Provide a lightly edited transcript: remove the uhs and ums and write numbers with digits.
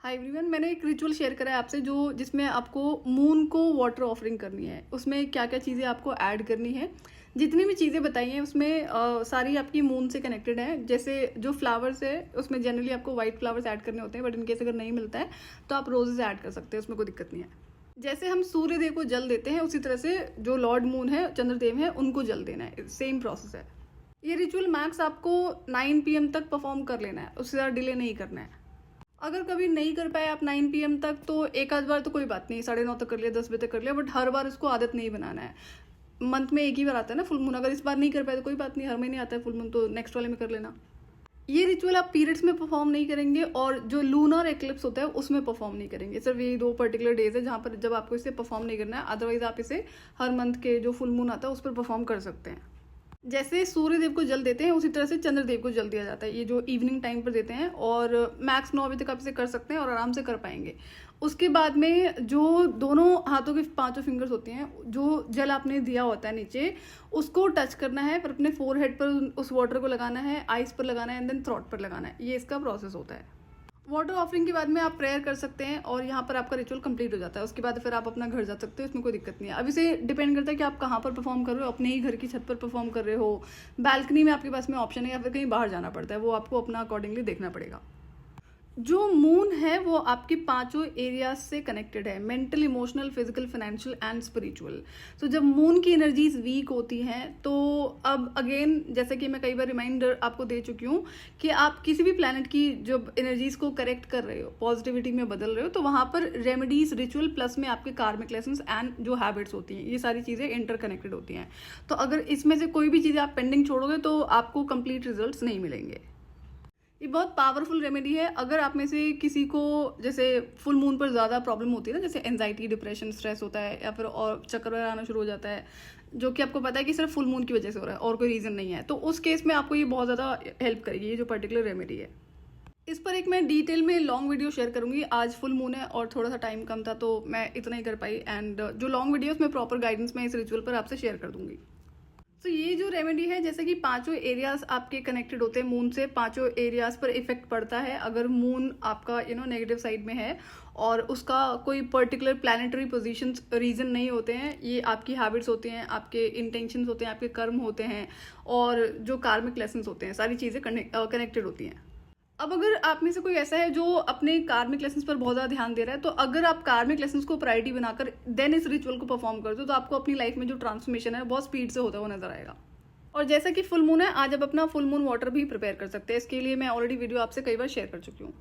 Hi everyone, मैंने एक ritual share करा है आपसे जिसमें आपको मून को वाटर ऑफरिंग करनी है। उसमें क्या क्या चीज़ें आपको ऐड करनी है। जितनी भी चीज़ें बताई हैं उसमें सारी आपकी मून से कनेक्टेड है। जैसे जो फ्लावर्स है उसमें जनरली आपको वाइट फ्लावर्स ऐड करने होते हैं, बट इनकेस अगर नहीं मिलता है तो आप रोजेज ऐड कर सकते हैं, उसमें कोई दिक्कत नहीं है। जैसे हम सूर्य देव को जल देते हैं उसी तरह से जो लॉर्ड मून है, चंद्रदेव है, उनको जल देना है। सेम प्रोसेस है। ये रिचुअल मैक्स आपको 9 PM तक परफॉर्म कर लेना है, उससे ज़्यादा डिले नहीं करना है। अगर कभी नहीं कर पाए आप 9 PM तक तो एक आध बार तो कोई बात नहीं, 9:30 तक कर लिया, 10 बजे तक कर लिया, बट हर बार इसको आदत नहीं बनाना है। मंथ में एक ही बार आता है ना फुल मून, अगर इस बार नहीं कर पाए तो कोई बात नहीं, हर महीने आता है फुल मून, तो नेक्स्ट वाले में कर लेना। ये रिचुअल आप पीरियड्स में परफॉर्म नहीं करेंगे और जो लूनर एक्लिप्स होता है उसमें परफॉर्म नहीं करेंगे। सिर्फ ये 2 पर्टिकुलर डेज है जहाँ पर जब आपको इसे परफॉर्म नहीं करना है। अदरवाइज आप इसे हर मंथ के जो फुल मून आता है उस पर परफॉर्म कर सकते हैं। जैसे सूर्य देव को जल देते हैं उसी तरह से चंद्रदेव को जल दिया जाता है। ये जो इवनिंग टाइम पर देते हैं और मैक्स 9 बजे तक आप इसे कर सकते हैं और आराम से कर पाएंगे। उसके बाद में जो दोनों हाथों की 5 फिंगर्स होती हैं, जो जल आपने दिया होता है नीचे, उसको टच करना है, पर अपने फोरहेड पर उस वाटर को लगाना है, आइस पर लगाना है एंड देन थ्रोट पर लगाना है। ये इसका प्रोसेस होता है। वाटर ऑफरिंग के बाद में आप प्रेयर कर सकते हैं और यहाँ पर आपका रिचुअल कंप्लीट हो जाता है। उसके बाद फिर आप अपना घर जा सकते हो, इसमें कोई दिक्कत नहीं है। अब इसे डिपेंड करता है कि आप कहाँ पर परफॉर्म कर रहे हो, अपने ही घर की छत पर परफॉर्म कर रहे हो, बैल्कनी में आपके पास में ऑप्शन है, या फिर कहीं बाहर जाना पड़ता है, वो आपको अपना अकॉर्डिंगली देखना पड़ेगा। जो मून है वो आपके 5 एरियाज से कनेक्टेड है, mental, emotional, physical, financial and spiritual. तो जब मून की एनर्जीज वीक होती हैं तो अब अगेन, जैसे कि मैं कई बार रिमाइंडर आपको दे चुकी हूँ कि आप किसी भी प्लैनेट की जब एनर्जीज को करेक्ट कर रहे हो, पॉजिटिविटी में बदल रहे हो, तो वहां पर रेमेडीज, रिचुअल प्लस में आपके कार्मिक लेसन्स एंड जो हैबिट्स होती हैं, ये सारी चीजें इंटरकनेक्टेड होती हैं। तो अगर इसमें से कोई भी चीजें आप पेंडिंग छोड़ोगे तो आपको कंप्लीट रिजल्ट्स नहीं मिलेंगे। ये बहुत पावरफुल रेमेडी है। अगर आप में से किसी को जैसे फुल मून पर ज़्यादा प्रॉब्लम होती है ना, जैसे एंजाइटी, डिप्रेशन, स्ट्रेस होता है, या फिर और चक्कर वगैरह आना शुरू हो जाता है, जो कि आपको पता है कि सिर्फ फुल मून की वजह से हो रहा है और कोई रीज़न नहीं है, तो उस केस में आपको ये बहुत ज़्यादा हेल्प करेगी, ये जो पर्टिकुलर रेमेडी है। इस पर एक मैं डिटेल में लॉन्ग वीडियो शेयर करूंगी। आज फुल मून है और थोड़ा सा टाइम कम था तो मैं इतना ही कर पाई, एंड जो लॉन्ग वीडियो उसमें प्रॉपर गाइडेंस मैं इस रिचुअल पर आपसे शेयर कर दूंगी। तो ये जो रेमेडी है, जैसे कि 5 एरियाज आपके कनेक्टेड होते हैं मून से, 5 एरियाज पर इफेक्ट पड़ता है अगर मून आपका नेगेटिव साइड में है और उसका कोई पर्टिकुलर प्लैनेटरी पोजीशंस रीजन नहीं होते हैं। ये आपकी हैबिट्स होती हैं, आपके इंटेंशंस होते हैं, आपके कर्म होते हैं और जो कार्मिक लेसन्स होते हैं, सारी चीज़ें कनेक्टेड होती हैं। अब अगर आप में से कोई ऐसा है जो अपने कार्मिक लेसन्स पर बहुत ज़्यादा ध्यान दे रहा है, तो अगर आप कार्मिक लेसन्स को प्रायोरिटी बनाकर देन इस रिचुअल को परफॉर्म करते हो तो आपको अपनी लाइफ में जो ट्रांसफॉर्मेशन है बहुत स्पीड से होता हुआ नजर आएगा। और जैसा कि फुल मून है, आज आप अपना फुल मून वाटर भी प्रिपेयर कर सकते हैं। इसके लिए मैं ऑलरेडी वीडियो आपसे कई बार शेयर कर चुकी हूँ।